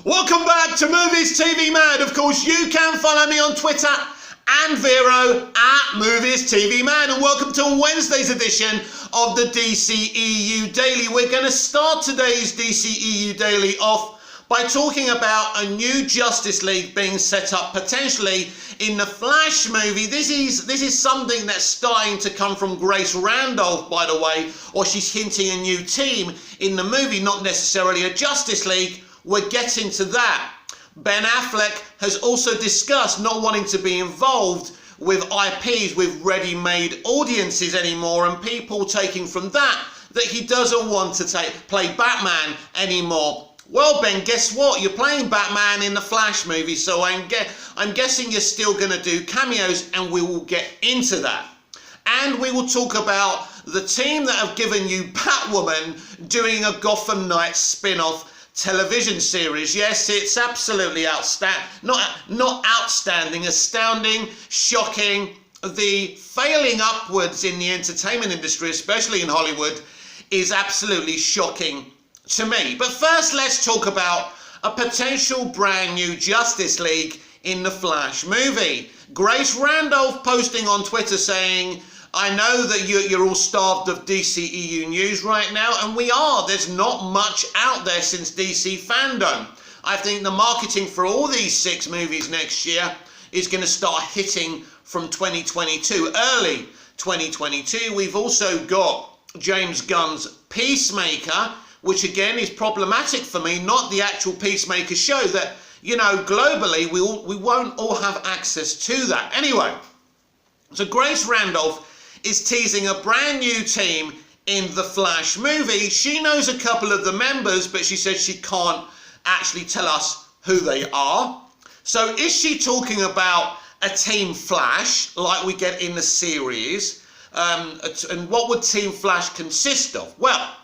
Welcome back to Movies TV Mad. Of course, you can follow me on Twitter and Vero at Movies TV Mad. And welcome to Wednesday's edition of the DCEU Daily. We're going to start today's DCEU Daily off by talking about a new Justice League being set up potentially in the Flash movie. This is something that's starting to come from Grace Randolph, by the way, or she's hinting a new team in the movie, not necessarily a Justice League. We're getting to that. Ben Affleck has also discussed not wanting to be involved with IPs, with ready-made audiences anymore, and people taking from that he doesn't want to play Batman anymore. Well, Ben, guess what? You're playing Batman in the Flash movie, so I'm guessing you're still going to do cameos, and we will get into that. And we will talk about the team that have given you Batwoman doing a Gotham Knights spin-off television series. Yes, it's absolutely outstanding. Not outstanding, astounding, shocking. The failing upwards in the entertainment industry, especially in Hollywood, is absolutely shocking to me. But first, let's talk about a potential brand new Justice League in the Flash movie. Grace Randolph posting on Twitter saying, I know that you're all starved of DCEU news right now, and we are. There's not much out there since DC fandom. I think the marketing for all these 6 movies next year is going to start hitting from 2022, early 2022. We've also got James Gunn's Peacemaker, which again is problematic for me, not the actual Peacemaker show that, you know, globally we won't all have access to that. Anyway, so Grace Randolph is teasing a brand new team in the Flash movie. She knows a couple of the members, but she says she can't actually tell us who they are. So is she talking about a Team Flash like we get in the series? And what would Team Flash consist of? Well,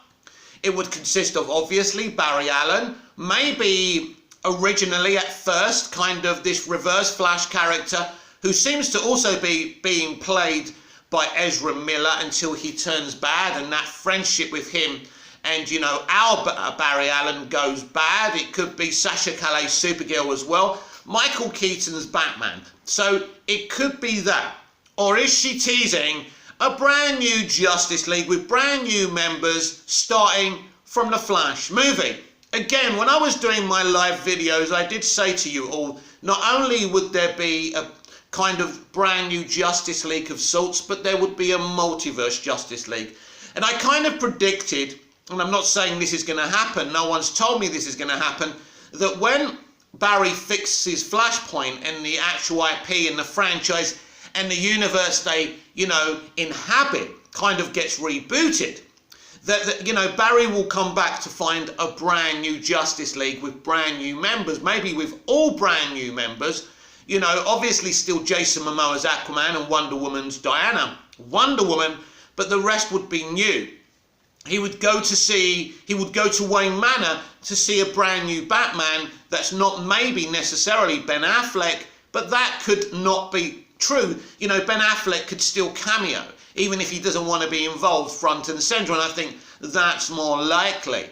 it would consist of obviously Barry Allen, maybe originally at first kind of this Reverse Flash character who seems to also be being played by Ezra Miller until he turns bad, and that friendship with him and, you know, our Barry Allen goes bad. It could be Sasha Calais Supergirl as well, Michael Keaton's Batman. So it could be that. Or is she teasing a brand new Justice League with brand new members starting from the Flash movie? Again, when I was doing my live videos, I did say to you all, not only would there be a kind of brand new Justice League of sorts, but there would be a multiverse Justice League. And I kind of predicted, and I'm not saying this is going to happen, no one's told me this is going to happen, that when Barry fixes Flashpoint and the actual IP and the franchise and the universe they, you know, inhabit kind of gets rebooted, that you know, Barry will come back to find a brand new Justice League with brand new members, maybe with all brand new members. You know, obviously still Jason Momoa's Aquaman and Wonder Woman's Diana. Wonder Woman, but the rest would be new. He would go to Wayne Manor to see a brand new Batman that's not maybe necessarily Ben Affleck, but that could not be true. You know, Ben Affleck could still cameo, even if he doesn't want to be involved front and centre, and I think that's more likely.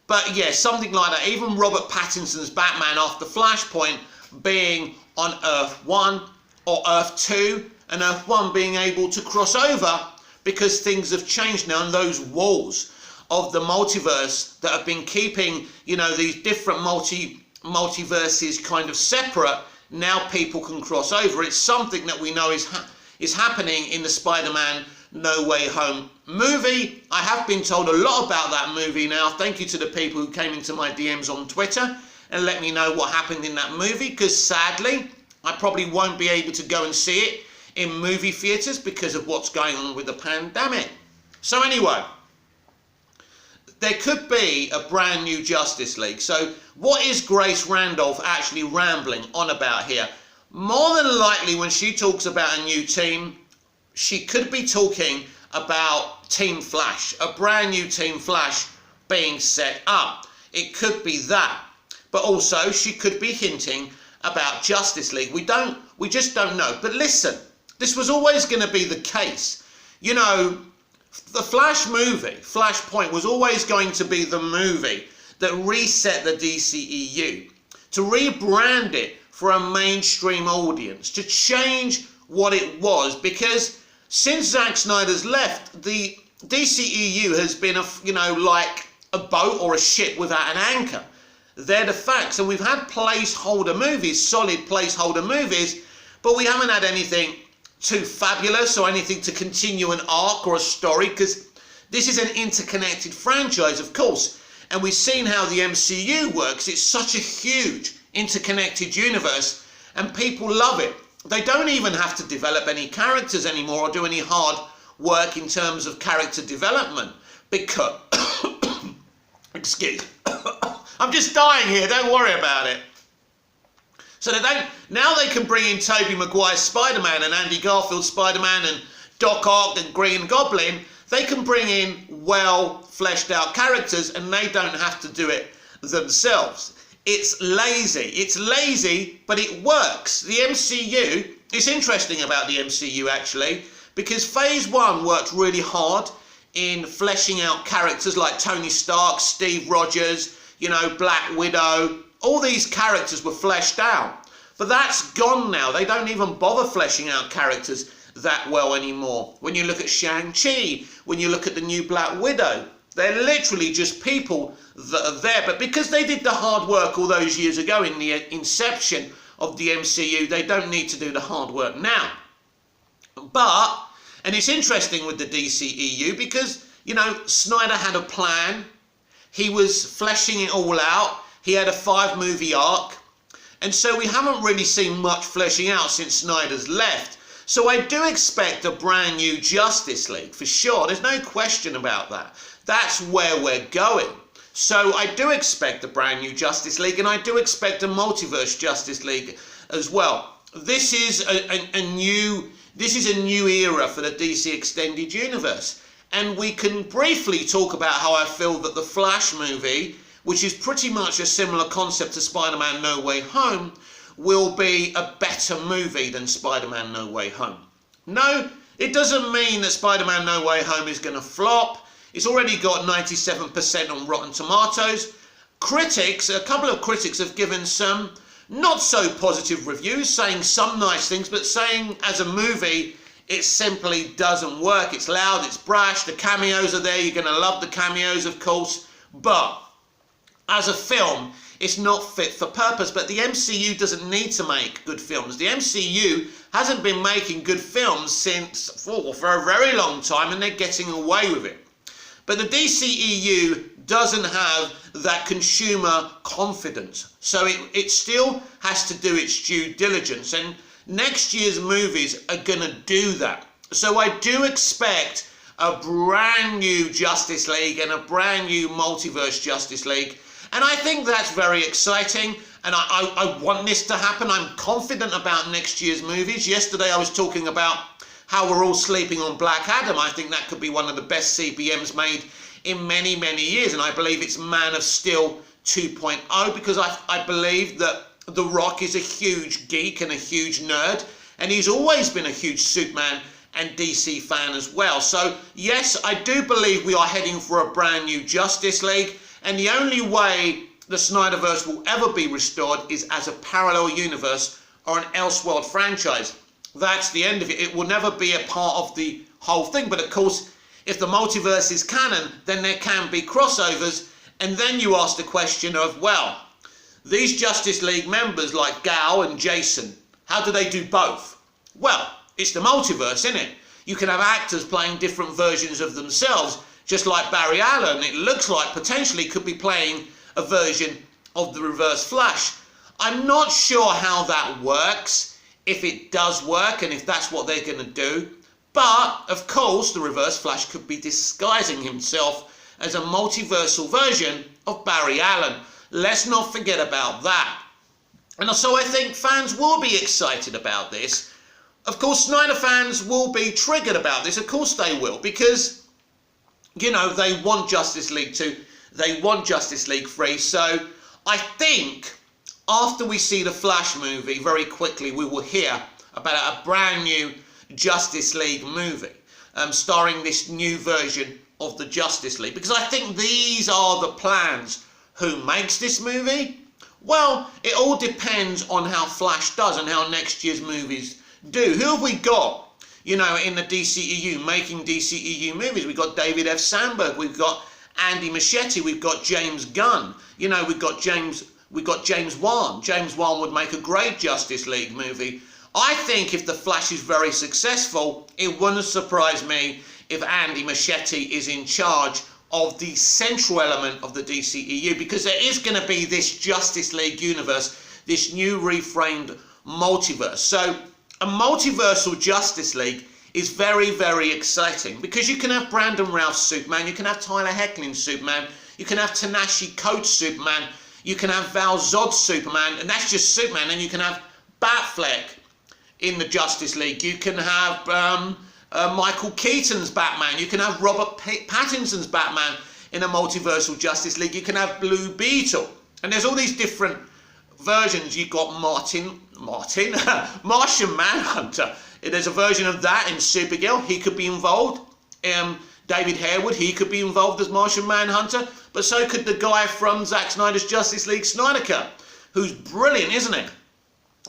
But yeah, something like that. Even Robert Pattinson's Batman after Flashpoint being on Earth 1 or Earth 2, and Earth 1 being able to cross over because things have changed now, and those walls of the multiverse that have been keeping, you know, these different multiverses kind of separate, now people can cross over. It's something that we know is happening in the Spider-Man No Way Home movie. I have been told a lot about that movie now. Thank you to the people who came into my DMs on Twitter and let me know what happened in that movie, because sadly I probably won't be able to go and see it in movie theatres because of what's going on with the pandemic. So anyway, there could be a brand new Justice League. So what is Grace Randolph actually rambling on about here? More than likely, when she talks about a new team, she could be talking about Team Flash, a brand new Team Flash being set up. It could be that. But also, she could be hinting about Justice League. We just don't know. But listen, this was always going to be the case. You know, the Flash movie, Flashpoint, was always going to be the movie that reset the DCEU. to rebrand it for a mainstream audience, to change what it was, because since Zack Snyder's left, the DCEU has been like a boat or a ship without an anchor. They're the facts, and we've had placeholder movies, solid placeholder movies, but we haven't had anything too fabulous or anything to continue an arc or a story, because this is an interconnected franchise, of course, and we've seen how the MCU works. It's such a huge interconnected universe, and people love it. They don't even have to develop any characters anymore or do any hard work in terms of character development, because excuse I'm just dying here, don't worry about it. So now they can bring in Tobey Maguire's Spider-Man and Andy Garfield's Spider-Man and Doc Ock and Green Goblin. They can bring in well fleshed out characters, and they don't have to do it themselves. It's lazy, but it works. The MCU, it's interesting about the MCU actually, because phase 1 worked really hard in fleshing out characters like Tony Stark, Steve Rogers, Black Widow. All these characters were fleshed out, but that's gone now. They don't even bother fleshing out characters that well anymore. When you look at Shang-Chi, when you look at the new Black Widow, they're literally just people that are there. But because they did the hard work all those years ago in the inception of the MCU, they don't need to do the hard work now. And it's interesting with the DCEU because, Snyder had a plan. He was fleshing it all out. He had a 5-movie arc. And so we haven't really seen much fleshing out since Snyder's left. So I do expect a brand new Justice League, for sure. There's no question about that. That's where we're going. So I do expect a brand new Justice League, and I do expect a multiverse Justice League as well. This is a new era for the DC Extended Universe. And we can briefly talk about how I feel that the Flash movie, which is pretty much a similar concept to Spider-Man No Way Home, will be a better movie than Spider-Man No Way Home. No, it doesn't mean that Spider-Man No Way Home is going to flop. It's already got 97% on Rotten Tomatoes. A couple of critics have given some not so positive reviews, saying some nice things, but saying as a movie, it simply doesn't work. It's loud, it's brash, the cameos are there, you're going to love the cameos, of course, but as a film, it's not fit for purpose. But the MCU doesn't need to make good films. The MCU hasn't been making good films for a very long time, and they're getting away with it. But the DCEU doesn't have that consumer confidence. So it still has to do its due diligence. And next year's movies are going to do that. So I do expect a brand new Justice League and a brand new multiverse Justice League. And I think that's very exciting, and I want this to happen. I'm confident about next year's movies. Yesterday I was talking about how we're all sleeping on Black Adam. I think that could be one of the best CPMs made in many, many years, and I believe it's Man of Steel 2.0, because I believe that The Rock is a huge geek and a huge nerd, and he's always been a huge Superman and DC fan as well. So yes, I do believe we are heading for a brand new Justice League. And the only way the Snyderverse will ever be restored is as a parallel universe or an Elseworld franchise. That's the end of it. It will never be a part of the whole thing. But of course, if the multiverse is canon, then there can be crossovers. And then you ask the question of, well, these Justice League members like Gal and Jason, how do they do both? Well, it's the multiverse, isn't it? You can have actors playing different versions of themselves. Just like Barry Allen, it looks like potentially could be playing a version of the Reverse Flash. I'm not sure how that works, if it does work and if that's what they're going to do. But, of course, the Reverse Flash could be disguising himself as a multiversal version of Barry Allen. Let's not forget about that. And so I think fans will be excited about this. Of course, Snyder fans will be triggered about this. Of course they will, because they want Justice League 2, they want Justice League 3, so I think after we see the Flash movie, very quickly we will hear about a brand new Justice League movie, starring this new version of the Justice League, because I think these are the plans. Who makes this movie? Well, it all depends on how Flash does and how next year's movies do. Who have we got, you know, in the DCEU, making DCEU movies? We've got David F. Sandberg, we've got Andy Muschietti, we've got James Gunn, you know, we've got James Wan. James Wan would make a great Justice League movie. I think if The Flash is very successful, it wouldn't surprise me if Andy Muschietti is in charge of the central element of the DCEU, because there is going to be this Justice League universe, this new reframed multiverse. So a multiversal Justice League is very, very exciting, because you can have Brandon Routh's Superman, you can have Tyler Hoechlin's Superman, you can have Tanashi Coates' Superman, you can have Val Zod's Superman, and that's just Superman, and you can have Batfleck in the Justice League, you can have Michael Keaton's Batman, you can have Robert Pattinson's Batman in a multiversal Justice League, you can have Blue Beetle, and there's all these different versions. You've got Martian Manhunter. There's a version of that in Supergirl, he could be involved. David Harewood, he could be involved as Martian Manhunter, but so could the guy from Zack Snyder's Justice League, Snyder Cut, who's brilliant, isn't he?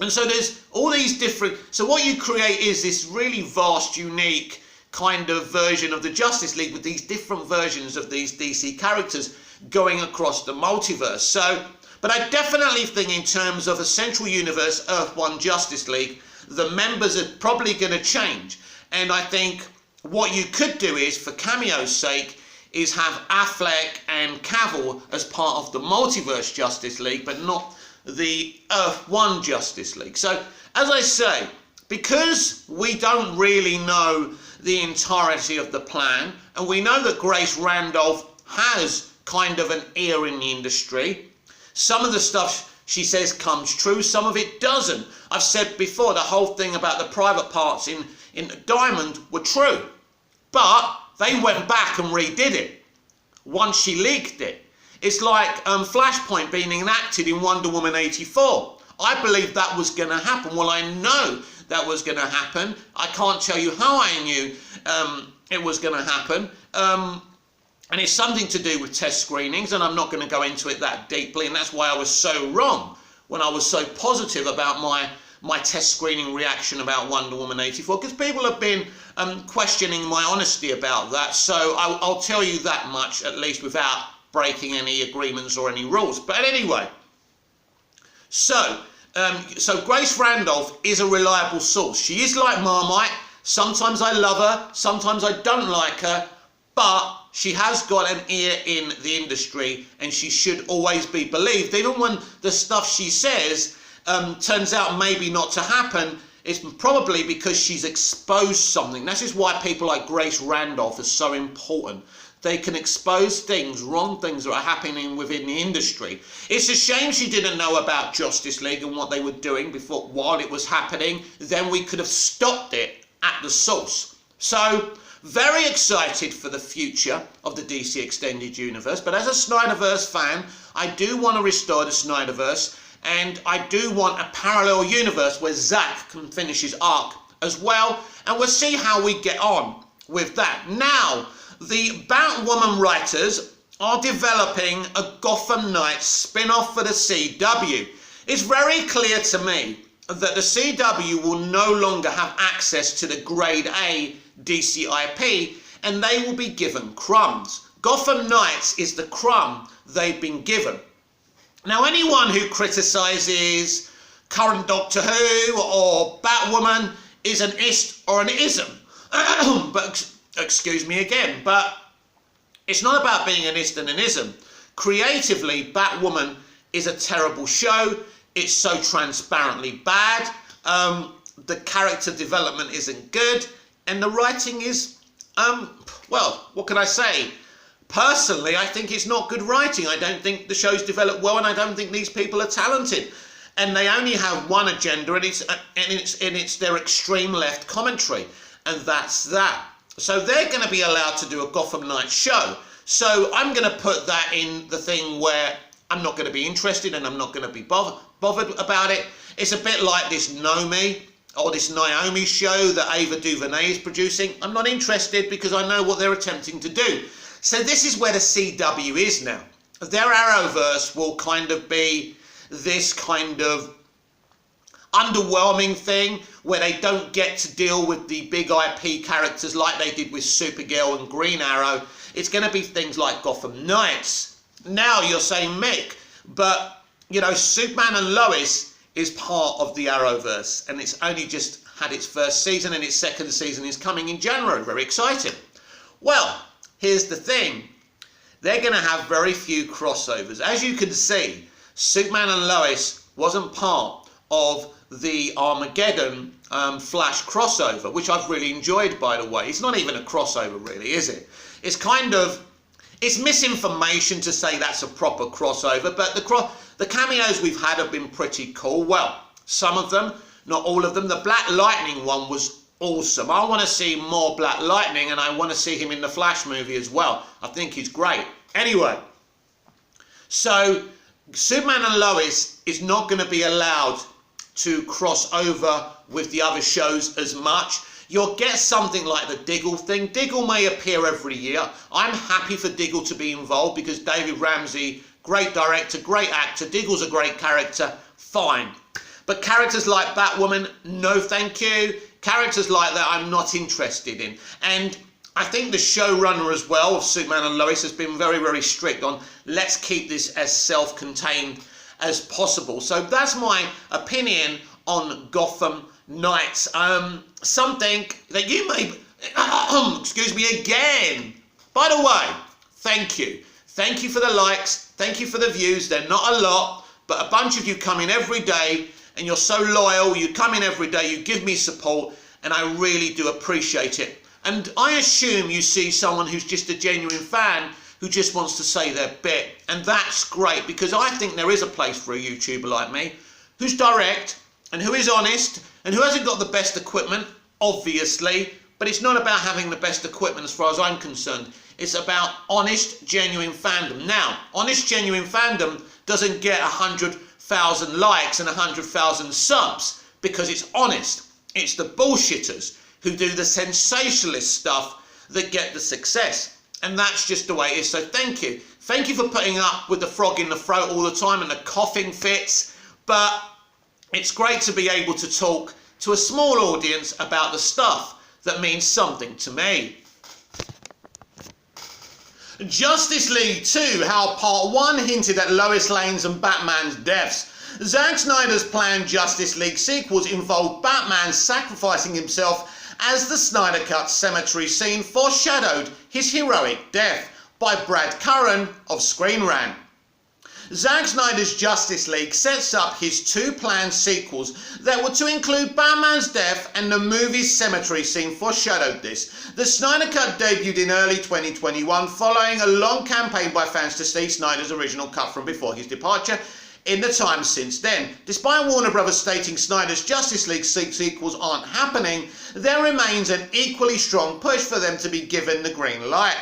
And so there's all these different, so what you create is this really vast, unique kind of version of the Justice League with these different versions of these DC characters going across the multiverse. So, but I definitely think in terms of a central universe, Earth 1 Justice League, the members are probably going to change. And I think what you could do is, for cameo's sake, is have Affleck and Cavill as part of the multiverse Justice League, but not the Earth 1 Justice League. So, as I say, because we don't really know the entirety of the plan, and we know that Grace Randolph has kind of an ear in the industry, some of the stuff she says comes true, some of it doesn't. I've said before, the whole thing about the private parts in Diamond were true, but they went back and redid it once she leaked it. It's like Flashpoint being enacted in Wonder Woman 84. I believed that was going to happen. Well, I know that was going to happen. I can't tell you how I knew it was going to happen. And it's something to do with test screenings, and I'm not going to go into it that deeply, and that's why I was so wrong when I was so positive about my test screening reaction about Wonder Woman 84, because people have been questioning my honesty about that. So I'll tell you that much, at least, without breaking any agreements or any rules. But anyway, so Grace Randolph is a reliable source. She is like Marmite. Sometimes I love her, sometimes I don't like her, but she has got an ear in the industry, and she should always be believed. Even when the stuff she says turns out maybe not to happen, it's probably because she's exposed something. That is why people like Grace Randolph are so important. They can expose things, wrong things that are happening within the industry. It's a shame she didn't know about Justice League and what they were doing before, while it was happening. Then we could have stopped it at the source. So, very excited for the future of the DC Extended Universe. But as a Snyderverse fan, I do want to restore the Snyderverse. And I do want a parallel universe where Zack can finish his arc as well. And we'll see how we get on with that. Now, the Batwoman writers are developing a Gotham Knights spin-off for the CW. It's very clear to me that the CW will no longer have access to the Grade A DC IP, and they will be given crumbs. Gotham Knights is the crumb they've been given. Now, anyone who criticises current Doctor Who or Batwoman is an ist or an ism. But excuse me again, but it's not about being an ist and an ism. Creatively, Batwoman is a terrible show. It's so transparently bad. The character development isn't good, and the writing is, well, what can I say? Personally, I think it's not good writing. I don't think the show's developed well, and I don't think these people are talented. And they only have one agenda, and it's their extreme left commentary, and that's that. So they're going to be allowed to do a Gotham Knights show. So I'm going to put that in the thing where I'm not going to be interested, and I'm not going to be bothered about it. It's a bit like this Nomi or this Naomi show that Ava DuVernay is producing. I'm not interested because I know what they're attempting to do. So this is where the CW is now. Their Arrowverse will kind of be this kind of underwhelming thing where they don't get to deal with the big IP characters like they did with Supergirl and Green Arrow. It's going to be things like Gotham Knights. Now you're saying, Mick, but you know, Superman and Lois is part of the Arrowverse, and it's only just had its first season, and its second season is coming in January. Very exciting. Well, here's the thing. They're going to have very few crossovers. As you can see, Superman and Lois wasn't part of the Armageddon Flash crossover, which I've really enjoyed, by the way. It's not even a crossover, really, is it? It's kind of, it's misinformation to say that's a proper crossover, but the cameos we've had have been pretty cool. Well, some of them, not all of them. The Black Lightning one was awesome. I want to see more Black Lightning, and I want to see him in the Flash movie as well. I think he's great. Anyway, so Superman and Lois is not going to be allowed to cross over with the other shows as much. You'll get something like the Diggle thing. Diggle may appear every year. I'm happy for Diggle to be involved because David Ramsey, great director, great actor. Diggle's a great character. Fine. But characters like Batwoman, no thank you. Characters like that I'm not interested in. And I think the showrunner as well of Superman and Lois has been very, very strict on let's keep this as self-contained as possible. So that's my opinion on Gotham Knights. Something that you may, excuse me again. By the way, thank you. Thank you for the likes. Thank you for the views. They're not a lot, but a bunch of you come in every day and you're so loyal. You come in every day, you give me support, and I really do appreciate it. And I assume you see someone who's just a genuine fan who just wants to say their bit. And that's great, because I think there is a place for a YouTuber like me who's direct and who is honest and who hasn't got the best equipment, obviously, but it's not about having the best equipment as far as I'm concerned. It's about honest, genuine fandom. Now, honest, genuine fandom doesn't get 100,000 likes and 100,000 subs because it's honest. It's the bullshitters who do the sensationalist stuff that get the success. And that's just the way it is. So thank you. Thank you for putting up with the frog in the throat all the time and the coughing fits. But it's great to be able to talk to a small audience about the stuff that means something to me. Justice League 2, how Part 1 hinted at Lois Lane's and Batman's deaths. Zack Snyder's planned Justice League sequels involved Batman sacrificing himself as the Snyder Cut cemetery scene foreshadowed his heroic death by Brad Curran of Screen Rant. Zack Snyder's Justice League sets up his two planned sequels that were to include Batman's death, and the movie's cemetery scene foreshadowed this. The Snyder Cut debuted in early 2021 following a long campaign by fans to see Snyder's original cut from before his departure in the time since then. Despite Warner Brothers stating Snyder's Justice League sequels aren't happening, there remains an equally strong push for them to be given the green light.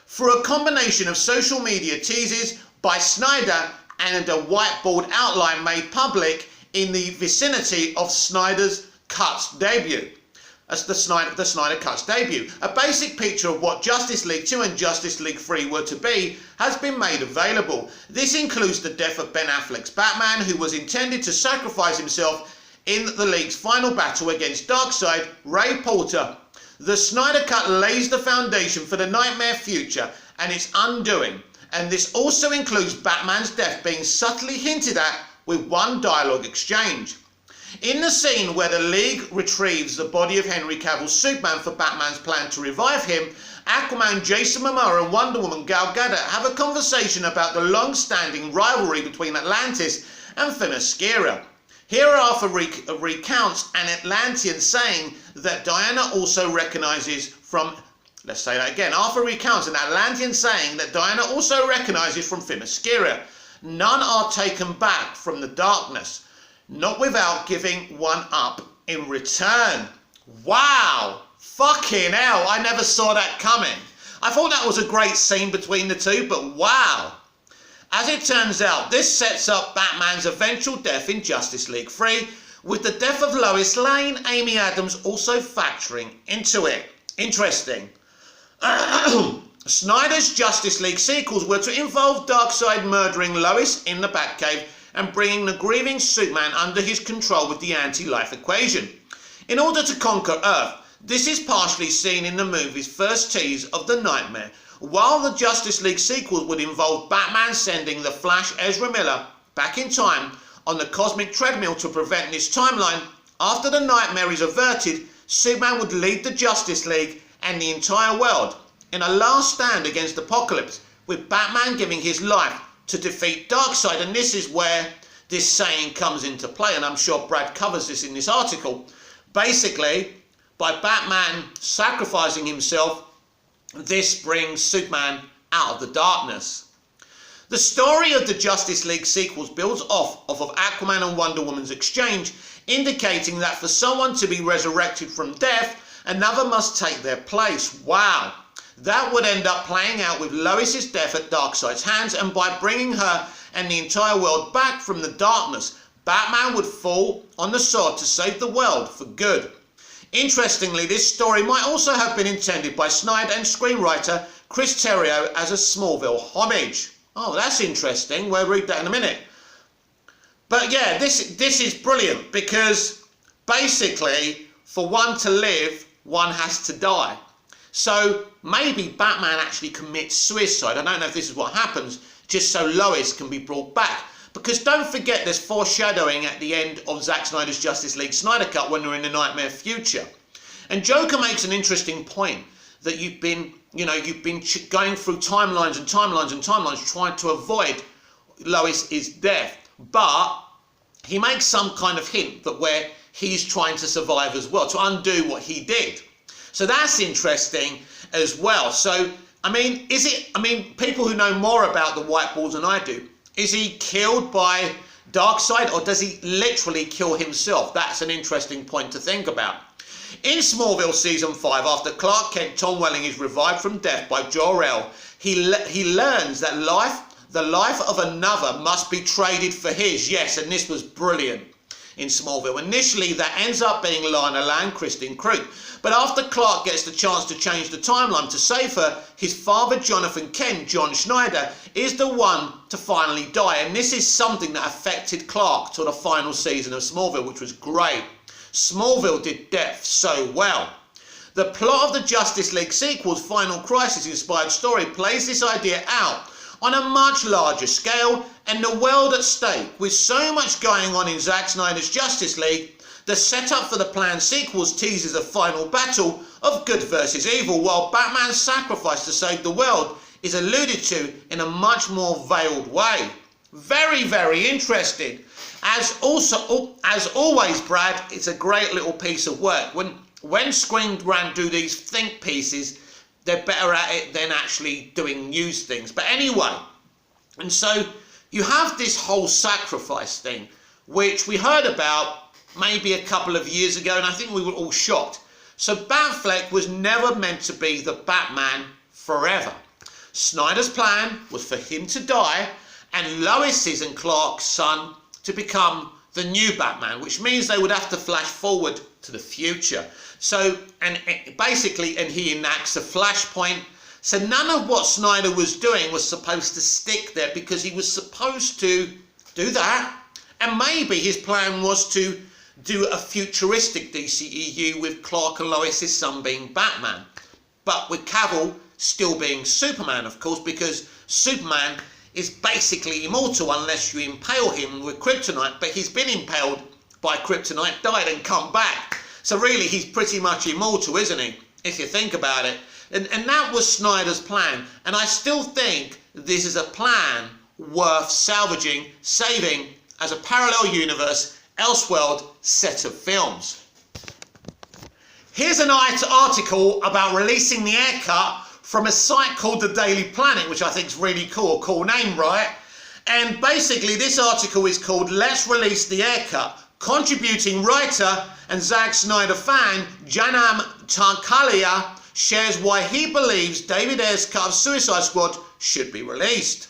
Through a combination of social media teases by Snyder and a whiteboard outline made public in the vicinity of Snyder's Cut's debut. As the Snyder Cut's debut. A basic picture of what Justice League 2 and Justice League 3 were to be has been made available. This includes the death of Ben Affleck's Batman, who was intended to sacrifice himself in the League's final battle against Darkseid, Ray Porter. The Snyder Cut lays the foundation for the nightmare future and its undoing, and this also includes Batman's death being subtly hinted at with one dialogue exchange. In the scene where the League retrieves the body of Henry Cavill's Superman for Batman's plan to revive him, Aquaman Jason Momoa and Wonder Woman Gal Gadot have a conversation about the long-standing rivalry between Atlantis and Themyscira. Here Arthur recounts an Atlantean saying that Diana also recognizes from... Let's say that again. Arthur recounts an Atlantean saying that Diana also recognizes from Themyscira. None are taken back from the darkness, not without giving one up in return. Wow! Fucking hell, I never saw that coming. I thought that was a great scene between the two, but wow! As it turns out, this sets up Batman's eventual death in Justice League 3, with the death of Lois Lane, Amy Adams also factoring into it. Interesting. Snyder's Justice League sequels were to involve Darkseid murdering Lois in the Batcave and bringing the grieving Superman under his control with the anti-life equation. In order to conquer Earth, this is partially seen in the movie's first tease of the nightmare, while the Justice League sequels would involve Batman sending the Flash Ezra Miller back in time on the cosmic treadmill to prevent this timeline. After the nightmare is averted, Superman would lead the Justice League and the entire world in a last stand against Apocalypse, with Batman giving his life to defeat Darkseid. And this is where this saying comes into play, and I'm sure Brad covers this in this article. Basically, by Batman sacrificing himself, this brings Superman out of the darkness. The story of the Justice League sequels builds off of Aquaman and Wonder Woman's exchange, indicating that for someone to be resurrected from death, another must take their place. Wow! That would end up playing out with Lois's death at Darkseid's hands, and by bringing her and the entire world back from the darkness, Batman would fall on the sword to save the world for good. Interestingly, this story might also have been intended by Snyder and screenwriter Chris Terrio as a Smallville homage. Oh, that's interesting. We'll read that in a minute. But yeah, this is brilliant, because basically, for one to live, one has to die. So maybe Batman actually commits suicide. I don't know if this is what happens, just so Lois can be brought back. Because don't forget, there's foreshadowing at the end of Zack Snyder's Justice League Snyder Cut when we're in the nightmare future. And Joker makes an interesting point, that you've been going through timelines and timelines and timelines trying to avoid Lois's death. But he makes some kind of hint that where he's trying to survive as well, to undo what he did. So that's interesting as well. So, people who know more about the White Balls than I do, is he killed by Darkseid, or does he literally kill himself? That's an interesting point to think about. In Smallville Season 5, after Clark Kent Tom Welling is revived from death by Jor-El, he learns that the life of another must be traded for his. Yes, and this was brilliant in Smallville. Initially, that ends up being Lana Lang, Kristen Krug. But after Clark gets the chance to change the timeline to save her, his father, Jonathan Kent, John Schneider, is the one to finally die. And this is something that affected Clark till the final season of Smallville, which was great. Smallville did depth so well. The plot of the Justice League sequel's Final Crisis-inspired story plays this idea out on a much larger scale, and the world at stake. With so much going on in Zack Snyder's Justice League, the setup for the planned sequels teases a final battle of good versus evil, while Batman's sacrifice to save the world is alluded to in a much more veiled way. Very, very interesting. As always, Brad, it's a great little piece of work. When Screen Rant do these think pieces, they're better at it than actually doing news things. But anyway, and so you have this whole sacrifice thing, which we heard about maybe a couple of years ago, and I think we were all shocked. So Batfleck was never meant to be the Batman forever. Snyder's plan was for him to die, and Lois's and Clark's son to become the new Batman, which means they would have to flash forward to the future. So, and he enacts a flashpoint. So none of what Snyder was doing was supposed to stick there, because he was supposed to do that. And maybe his plan was to do a futuristic DCEU with Clark and Lois's son being Batman. But with Cavill still being Superman, of course, because Superman is basically immortal unless you impale him with kryptonite, but he's been impaled by kryptonite, died and come back. So really he's pretty much immortal, isn't he, if you think about it. And that was Snyder's plan, and I still think this is a plan worth salvaging, saving as a parallel universe, Elseworld set of films. Here's an article about releasing the air cut from a site called The Daily Planet, which I think is really cool. Cool name, right? And basically this article is called Let's Release the Air Cut. Contributing writer and Zack Snyder fan Janam Tarkalia shares why he believes David Ayer's cut of Suicide Squad should be released.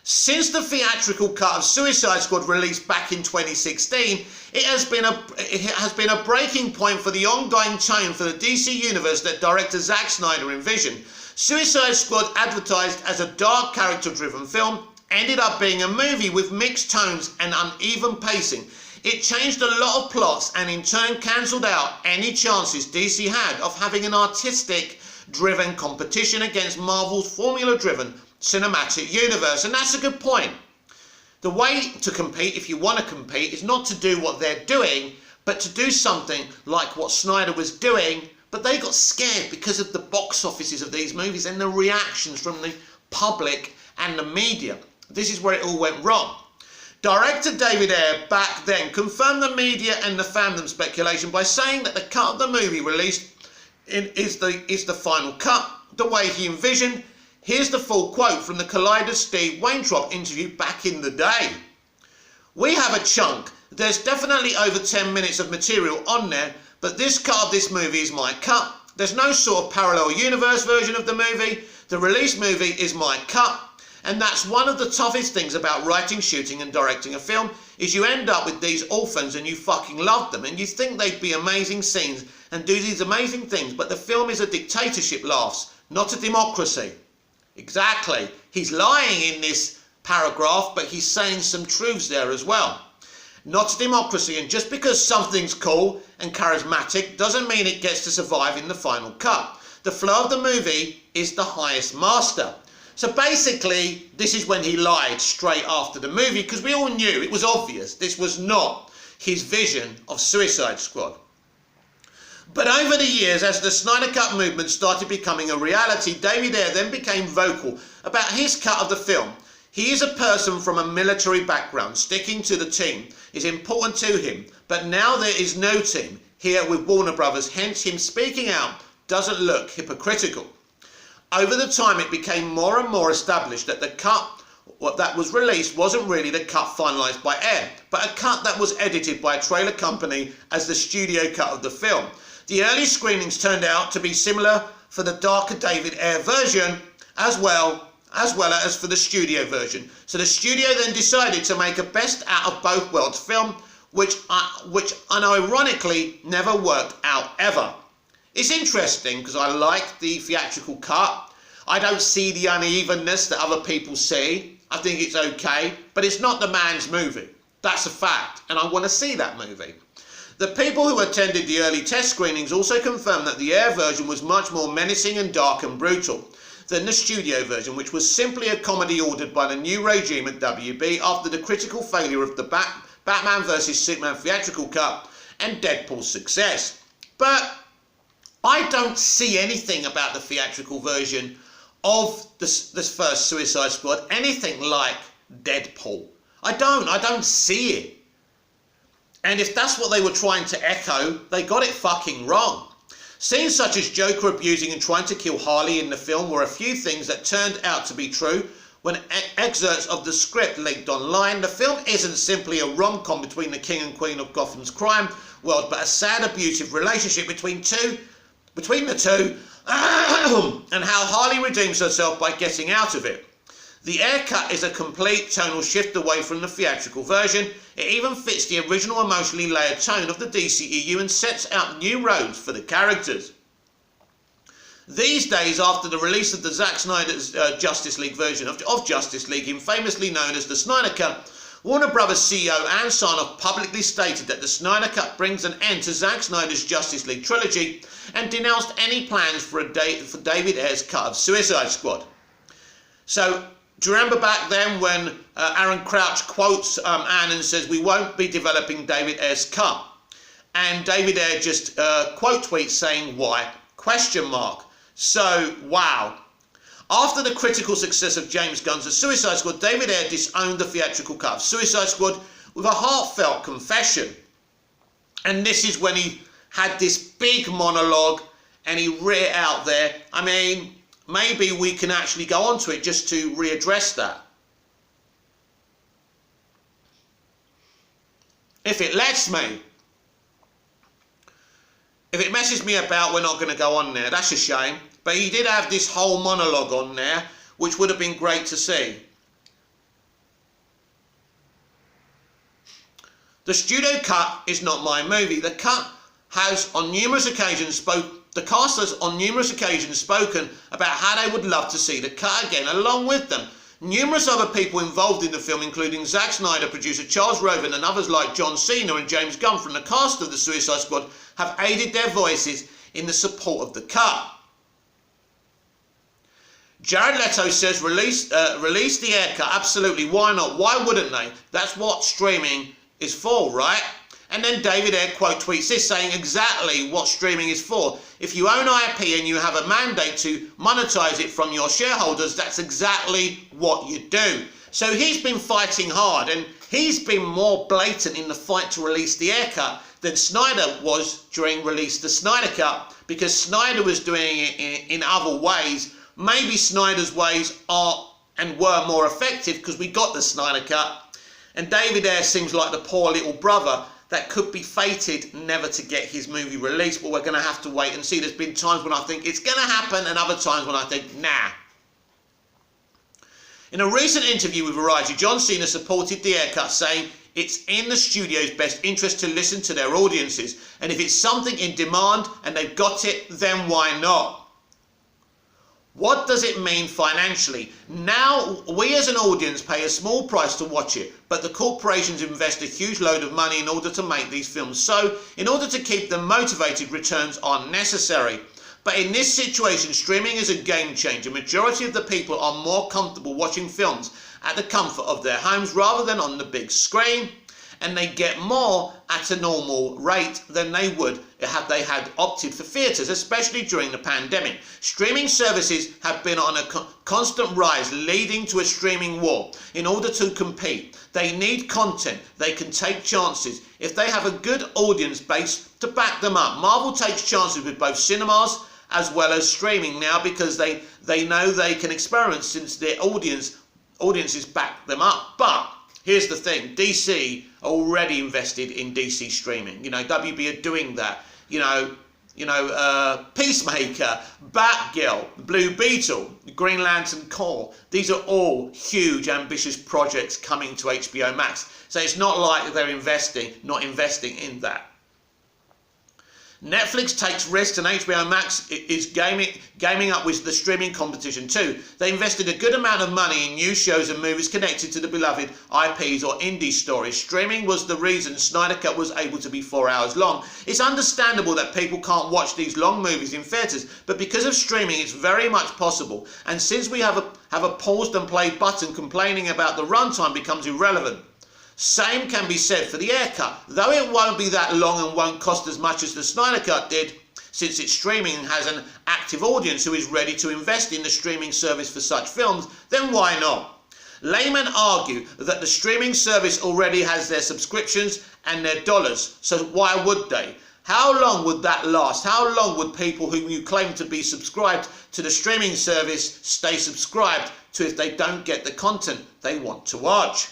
Since the theatrical cut of Suicide Squad released back in 2016, it has been a breaking point for the ongoing tone for the DC universe that director Zack Snyder envisioned. Suicide Squad, advertised as a dark character-driven film, ended up being a movie with mixed tones and uneven pacing. It changed a lot of plots and in turn cancelled out any chances DC had of having an artistic-driven competition against Marvel's formula-driven cinematic universe. And that's a good point. The way to compete, if you want to compete, is not to do what they're doing, but to do something like what Snyder was doing, but they got scared because of the box offices of these movies and the reactions from the public and the media. This is where it all went wrong. Director David Ayer back then confirmed the media and the fandom speculation by saying that the cut of the movie released is the final cut, the way he envisioned. Here's the full quote from the Collider Steve Weintraub interview back in the day. "We have a chunk. There's definitely over 10 minutes of material on there, but this cut of this movie is my cut. There's no sort of parallel universe version of the movie. The release movie is my cut. And that's one of the toughest things about writing, shooting and directing a film, is you end up with these orphans and you fucking love them and you think they'd be amazing scenes and do these amazing things, but the film is a dictatorship, laughs, not a democracy." Exactly. He's lying in this paragraph, but he's saying some truths there as well. Not a democracy, and just because something's cool and charismatic doesn't mean it gets to survive in the final cut. The flow of the movie is the highest master. So basically, this is when he lied straight after the movie, because we all knew, it was obvious, this was not his vision of Suicide Squad. But over the years, as the Snyder Cut movement started becoming a reality, David Ayer then became vocal about his cut of the film. He is a person from a military background. Sticking to the team is important to him, but now there is no team here with Warner Brothers, hence him speaking out doesn't look hypocritical. Over the time, it became more and more established that the cut that was released wasn't really the cut finalised by Ayer, but a cut that was edited by a trailer company as the studio cut of the film. The early screenings turned out to be similar for the darker David Ayer version as well as for the studio version. So the studio then decided to make a best out of both worlds film, which unironically never worked out ever. It's interesting because I like the theatrical cut. I don't see the unevenness that other people see. I think it's okay, but it's not the man's movie. That's a fact, and I want to see that movie. The people who attended the early test screenings also confirmed that the Ayer version was much more menacing and dark and brutal than the studio version, which was simply a comedy ordered by the new regime at WB after the critical failure of the Batman vs Superman theatrical cut and Deadpool's success. But I don't see anything about the theatrical version of this first Suicide Squad, anything like Deadpool. I don't see it. And if that's what they were trying to echo, they got it fucking wrong. Scenes such as Joker abusing and trying to kill Harley in the film were a few things that turned out to be true when excerpts of the script leaked online. The film isn't simply a rom-com between the king and queen of Gotham's crime world, but a sad, abusive relationship between the two and how Harley redeems herself by getting out of it. The Ayer cut is a complete tonal shift away from the theatrical version. It even fits the original emotionally layered tone of the DCEU and sets out new roads for the characters. These days, after the release of the Zack Snyder's Justice League version of Justice League, infamously known as the Snyder Cut, Warner Brothers CEO Ann Sarnoff publicly stated that the Snyder Cut brings an end to Zack Snyder's Justice League trilogy and denounced any plans for David Ayer's cut of Suicide Squad. So, do you remember back then when Aaron Crouch quotes Ann and says, "We won't be developing David Ayer's cut"? And David Ayer just quote tweets saying, "Why?" ? So, wow. After the critical success of James Gunn's The Suicide Squad, David Ayer disowned the theatrical cut of Suicide Squad with a heartfelt confession. And this is when he had this big monologue and he read it out there. I mean, maybe we can actually go on to it just to readdress that. If it lets me. If it messes me about, we're not going to go on there. That's a shame. But he did have this whole monologue on there, which would have been great to see. The studio cut is not my movie. The cast has on numerous occasions spoken about how they would love to see the cut again along with them. Numerous other people involved in the film, including Zack Snyder, producer Charles Roven, and others like John Cena and James Gunn from the cast of the Suicide Squad, have aided their voices in the support of the cut. Jared Leto says release the air cut. Absolutely, why not? Why wouldn't they? That's what streaming is for, right? And then David Ayer quote tweets this, saying exactly what streaming is for. If you own IP and you have a mandate to monetize it from your shareholders, that's exactly what you do. So he's been fighting hard, and he's been more blatant in the fight to release the air cut than Snyder was during release the Snyder cut, because Snyder was doing it in other ways. Maybe Snyder's ways are and were more effective because we got the Snyder cut, and David Ayer seems like the poor little brother that could be fated never to get his movie released, but we're going to have to wait and see. There's been times when I think it's going to happen and other times when I think, nah. In a recent interview with Variety, John Cena supported the air cut, saying it's in the studio's best interest to listen to their audiences, and if it's something in demand and they've got it, then why not? What does it mean financially? Now, we as an audience pay a small price to watch it, but the corporations invest a huge load of money in order to make these films. So, in order to keep them motivated, returns are necessary. But in this situation, streaming is a game changer. Majority of the people are more comfortable watching films at the comfort of their homes rather than on the big screen, and they get more at a normal rate than they would had they had opted for theatres, especially during the pandemic. Streaming services have been on a constant rise, leading to a streaming war. In order to compete, they need content. They can take chances if they have a good audience base to back them up. Marvel takes chances with both cinemas as well as streaming now because they know they can experiment since their audiences back them up. But here's the thing, DC already invested in DC streaming. You know, WB are doing that. Peacemaker, Batgirl, Blue Beetle, Green Lantern Corps. These are all huge, ambitious projects coming to HBO Max. So it's not like they're not investing in that. Netflix takes risks, and HBO Max is gaming up with the streaming competition too. They invested a good amount of money in new shows and movies connected to the beloved IPs or indie stories. Streaming was the reason Snyder Cut was able to be 4 hours long. It's understandable that people can't watch these long movies in theatres, but because of streaming it's very much possible. And since we have a paused and played button, complaining about the runtime becomes irrelevant. Same can be said for the air cut. Though it won't be that long and won't cost as much as the Snyder Cut did, since its streaming has an active audience who is ready to invest in the streaming service for such films, then why not? Laymen argue that the streaming service already has their subscriptions and their dollars, so why would they? How long would that last? How long would people whom you claim to be subscribed to the streaming service stay subscribed to if they don't get the content they want to watch?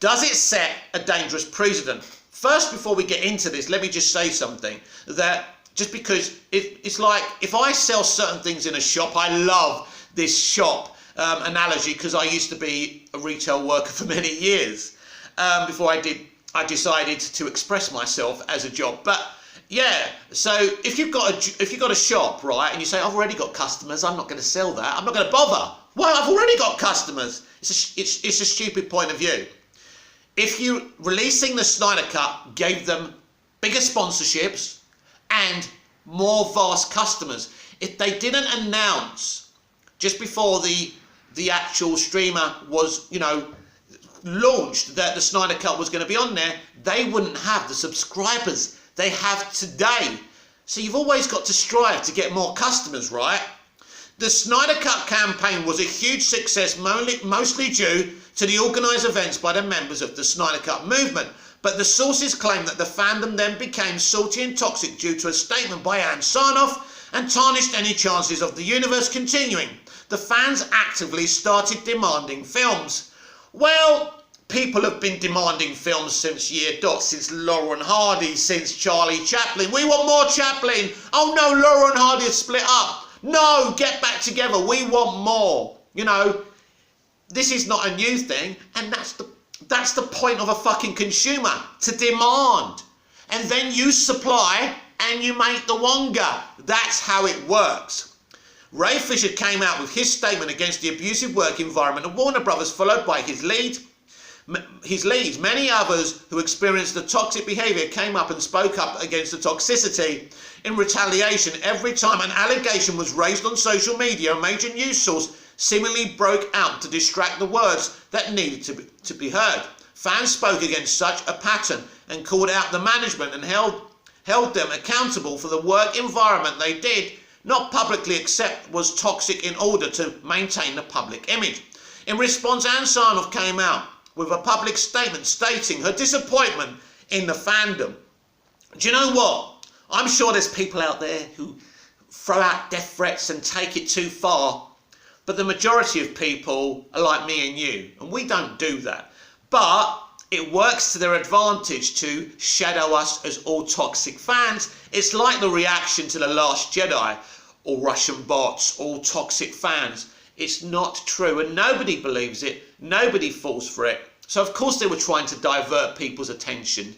Does it set a dangerous precedent? First, before we get into this, let me just say something. That just because it's like, if I sell certain things in a shop, I love this shop analogy because I used to be a retail worker for many years before I decided to express myself as a job. But yeah, so if you've got a shop, right, and you say, I've already got customers, I'm not going to sell that, I'm not going to bother. Well, I've already got customers. It's a stupid point of view. If you releasing the Snyder Cut gave them bigger sponsorships and more vast customers, if they didn't announce just before the actual streamer was, launched that the Snyder Cut was going to be on there, they wouldn't have the subscribers they have today. So you've always got to strive to get more customers, right? The Snyder Cut campaign was a huge success, mostly due to the organised events by the members of the Snyder Cut movement. But the sources claim that the fandom then became salty and toxic due to a statement by Ann Sarnoff and tarnished any chances of the universe continuing. The fans actively started demanding films. Well, people have been demanding films since year dot, since Laurel and Hardy, since Charlie Chaplin. We want more Chaplin. Oh no, Laurel and Hardy have split up. No, get back together. We want more. This is not a new thing, and that's the point of a fucking consumer, to demand. And then you supply and you make the wonga. That's how it works. Ray Fisher came out with his statement against the abusive work environment at Warner Brothers, followed by his leads. Many others who experienced the toxic behaviour came up and spoke up against the toxicity. In retaliation, every time an allegation was raised on social media, a major news source seemingly broke out to distract the words that needed to be heard. Fans spoke against such a pattern and called out the management and held them accountable for the work environment they did not publicly accept was toxic in order to maintain the public image. In response, Ann Sarnoff came out with a public statement stating her disappointment in the fandom. Do you know what? I'm sure there's people out there who throw out death threats and take it too far, but the majority of people are like me and you, and we don't do that. But it works to their advantage to shadow us as all toxic fans. It's like the reaction to The Last Jedi, all Russian bots, all toxic fans. It's not true, and nobody believes it. Nobody falls for it. So of course they were trying to divert people's attention.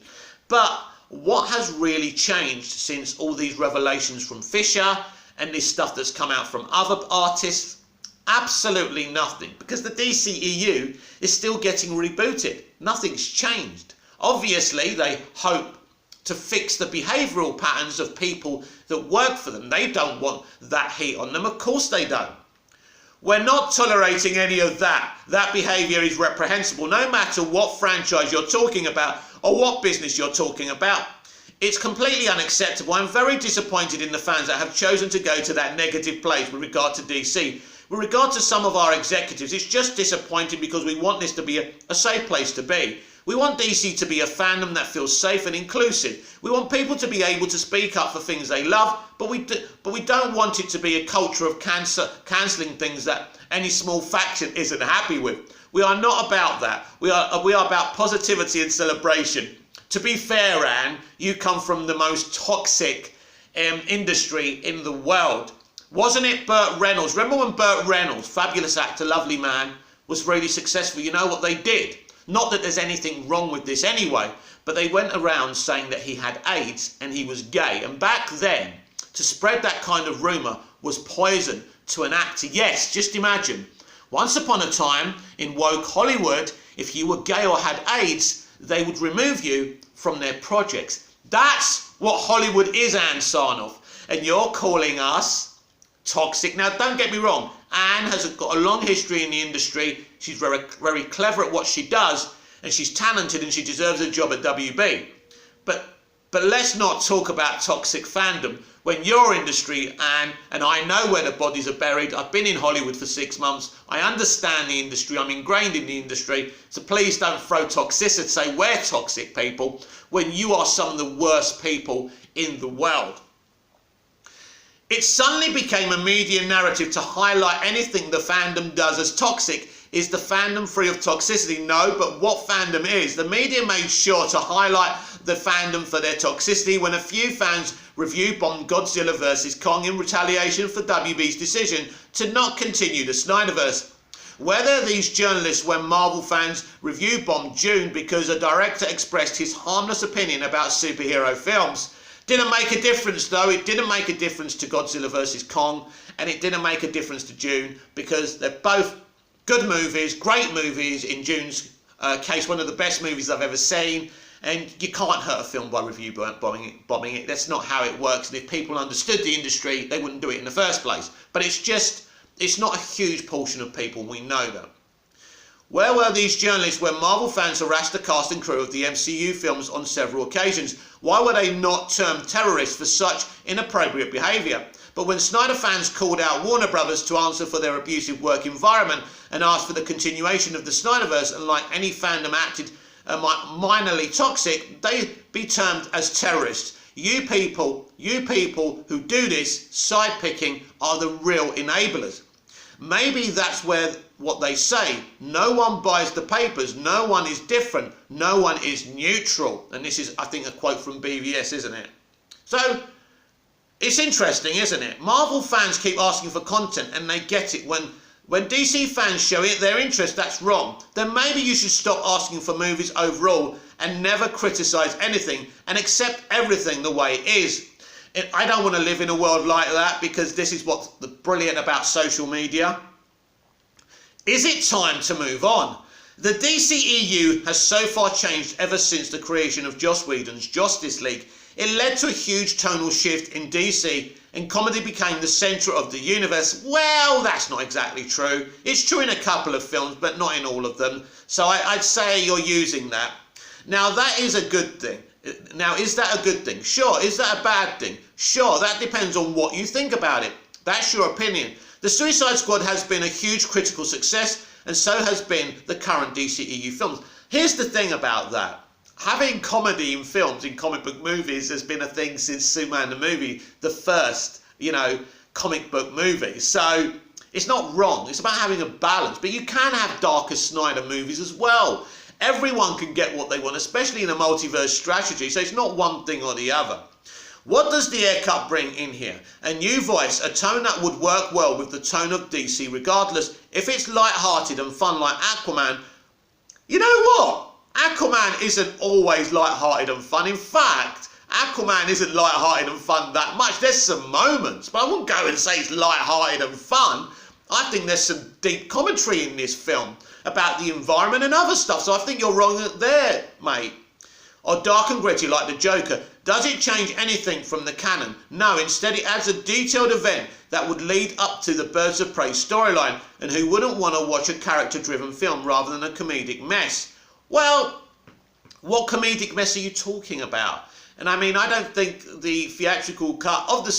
But what has really changed since all these revelations from Fisher and this stuff that's come out from other artists? Absolutely nothing, because the DCEU is still getting rebooted. Nothing's changed. Obviously, they hope to fix the behavioural patterns of people that work for them. They don't want that heat on them. Of course they don't. We're not tolerating any of that. That behaviour is reprehensible, no matter what franchise you're talking about or what business you're talking about. It's completely unacceptable. I'm very disappointed in the fans that have chosen to go to that negative place with regard to DC. With regard to some of our executives, it's just disappointing because we want this to be a safe place to be. We want DC to be a fandom that feels safe and inclusive. We want people to be able to speak up for things they love, but we don't want it to be a culture of cancelling things that any small faction isn't happy with. We are not about that. We are about positivity and celebration. To be fair, Anne, you come from the most toxic industry in the world. Wasn't it Burt Reynolds? Remember when Burt Reynolds, fabulous actor, lovely man, was really successful? You know what they did? Not that there's anything wrong with this anyway, but they went around saying that he had AIDS and he was gay. And back then, to spread that kind of rumour was poison to an actor. Yes, just imagine. Once upon a time, in woke Hollywood, if you were gay or had AIDS, they would remove you from their projects. That's what Hollywood is, Ann Sarnoff. And you're calling us toxic. Now, don't get me wrong. Anne has got a long history in the industry. She's very, very clever at what she does, and she's talented, and she deserves a job at WB. But let's not talk about toxic fandom when your industry, Anne, and I know where the bodies are buried. I've been in Hollywood for 6 months. I understand the industry. I'm ingrained in the industry. So please don't throw toxicity, say we're toxic people, when you are some of the worst people in the world. It suddenly became a media narrative to highlight anything the fandom does as toxic. Is the fandom free of toxicity? No, but what fandom is? The media made sure to highlight the fandom for their toxicity when a few fans review bombed Godzilla vs. Kong in retaliation for WB's decision to not continue the Snyderverse. Whether these journalists, when Marvel fans review bombed Dune because a director expressed his harmless opinion about superhero films, didn't make a difference though. It didn't make a difference to Godzilla vs. Kong, and it didn't make a difference to Dune, because they're both good movies, great movies. In Dune's case, one of the best movies I've ever seen, and you can't hurt a film by review bombing it. That's not how it works, and if people understood the industry, they wouldn't do it in the first place. But it's not a huge portion of people, we know that. Where were these journalists when Marvel fans harassed the cast and crew of the MCU films on several occasions? Why were they not termed terrorists for such inappropriate behaviour? But when Snyder fans called out Warner Brothers to answer for their abusive work environment and asked for the continuation of the Snyderverse, and like any fandom acted minorly toxic, they'd be termed as terrorists. You people who do this side picking are the real enablers. Maybe that's where what they say, no one buys the papers, no one is different, no one is neutral. And this is, I think, a quote from BVS, isn't it? So it's interesting, isn't it? Marvel fans keep asking for content and they get it. When DC fans show it their interest, that's wrong. Then maybe you should stop asking for movies overall and never criticise anything and accept everything the way it is. I don't want to live in a world like that, because this is what's brilliant about social media. Is it time to move on? The DCEU has so far changed ever since the creation of Joss Whedon's Justice League. It led to a huge tonal shift in DC, and comedy became the centre of the universe. Well, that's not exactly true. It's true in a couple of films, but not in all of them. So I'd say you're using that. Now, that is a good thing. Now, is that a good thing? Sure. Is that a bad thing? Sure. That depends on what you think about it. That's your opinion. The Suicide Squad has been a huge critical success, and so has been the current DCEU films. Here's the thing about that. Having comedy in films, in comic book movies, has been a thing since Superman the movie, the first, comic book movie. So it's not wrong. It's about having a balance. But you can have darker Snyder movies as well. Everyone can get what they want, especially in a multiverse strategy. So it's not one thing or the other. What does the haircut bring in here? A new voice, a tone that would work well with the tone of DC regardless. If it's light-hearted and fun like Aquaman, you know what? Aquaman isn't always light-hearted and fun. In fact, Aquaman isn't light-hearted and fun that much. There's some moments, but I wouldn't go and say it's light-hearted and fun. I think there's some deep commentary in this film about the environment and other stuff. So I think you're wrong there, mate. Or dark and gritty like the Joker. Does it change anything from the canon? No, instead it adds a detailed event that would lead up to the Birds of Prey storyline, and who wouldn't want to watch a character-driven film rather than a comedic mess? Well, what comedic mess are you talking about? And I mean, I don't think the theatrical cut of the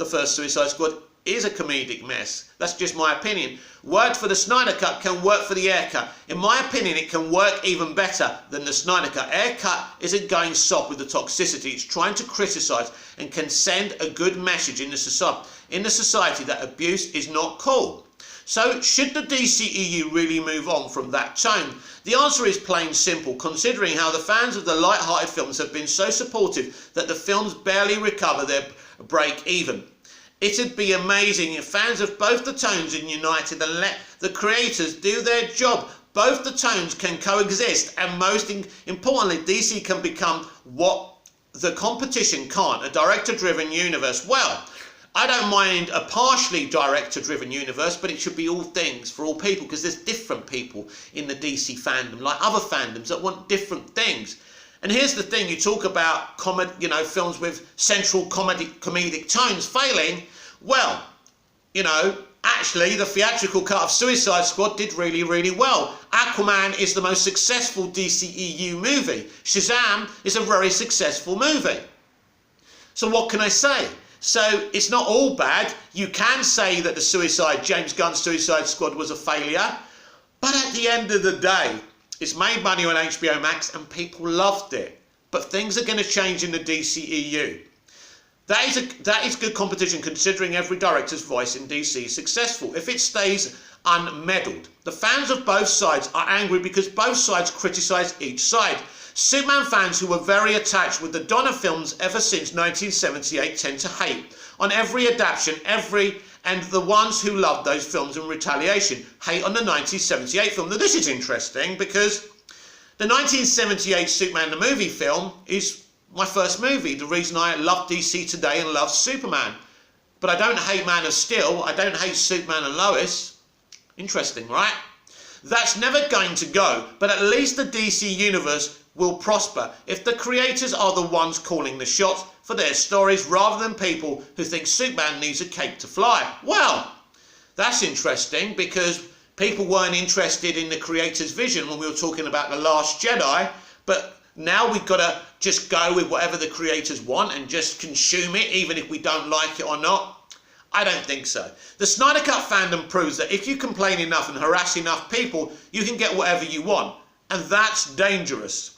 first Suicide Squad is a comedic mess. That's just my opinion. Worked for the Snyder Cut can work for the Air Cut. In my opinion, it can work even better than the Snyder Cut. Air Cut isn't going soft with the toxicity. It's trying to criticise and can send a good message in the society that abuse is not cool. So, should the DCEU really move on from that tone? The answer is plain simple, considering how the fans of the light-hearted films have been so supportive that the films barely recover their break even. It'd be amazing if fans of both the tones are united and let the creators do their job. Both the tones can coexist, and most importantly, DC can become what the competition can't, a director-driven universe. Well, I don't mind a partially director-driven universe, but it should be all things for all people, because there's different people in the DC fandom, like other fandoms that want different things. And here's the thing, you talk about films with central comedic tones failing. Well, actually the theatrical cut of Suicide Squad did really, really well. Aquaman is the most successful DCEU movie. Shazam is a very successful movie. So what can I say? So it's not all bad. You can say that the James Gunn's Suicide Squad was a failure, but at the end of the day, it's made money on HBO Max and people loved it. But things are going to change in the DCEU. That is good competition, considering every director's voice in DC is successful. If it stays unmeddled, the fans of both sides are angry because both sides criticise each side. Superman fans who were very attached with the Donner films ever since 1978 tend to hate on every adaptation, and the ones who loved those films in retaliation hate on the 1978 film. Now this is interesting because the 1978 Superman the movie film is my first movie. The reason I love DC today and love Superman. But I don't hate Man of Steel. I don't hate Superman and Lois. Interesting, right? That's never going to go, but at least the DC universe will prosper if the creators are the ones calling the shots for their stories rather than people who think Superman needs a cape to fly. Well, that's interesting because people weren't interested in the creator's vision when we were talking about The Last Jedi, but now we've got to just go with whatever the creators want and just consume it even if we don't like it or not. I don't think so. The Snyder Cut fandom proves that if you complain enough and harass enough people, you can get whatever you want, and that's dangerous.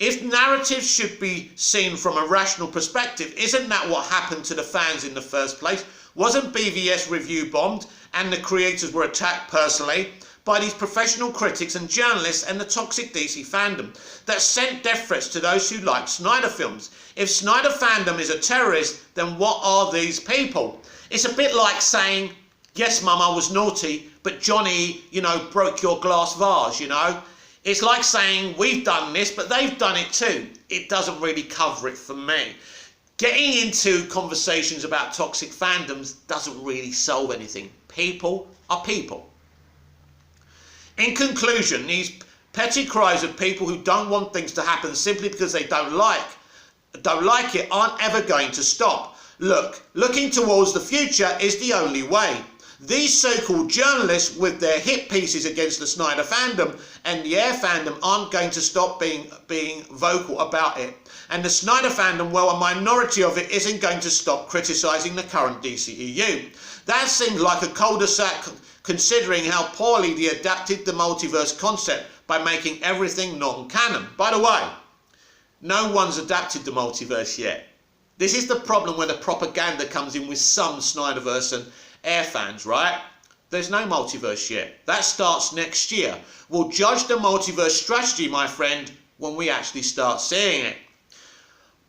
If narratives should be seen from a rational perspective, isn't that what happened to the fans in the first place? Wasn't BVS review bombed and the creators were attacked personally by these professional critics and journalists and the toxic DC fandom that sent death threats to those who like Snyder films? If Snyder fandom is a terrorist, then what are these people? It's a bit like saying, yes, Mum, I was naughty, but Johnny, broke your glass vase, It's like saying, we've done this, but they've done it too. It doesn't really cover it for me. Getting into conversations about toxic fandoms doesn't really solve anything. People are people. In conclusion, these petty cries of people who don't want things to happen simply because they don't like it aren't ever going to stop. Looking towards the future is the only way. These so-called journalists with their hit pieces against the Snyder fandom and the Air fandom aren't going to stop being vocal about it. And the Snyder fandom, well, a minority of it isn't going to stop criticising the current DCEU. That seems like a cul-de-sac considering how poorly they adapted the multiverse concept by making everything non-canon. By the way, no one's adapted the multiverse yet. This is the problem where the propaganda comes in with some Snyderverse and Air fans, right? There's no multiverse yet. That starts next year. We'll judge the multiverse strategy, my friend, when we actually start seeing it.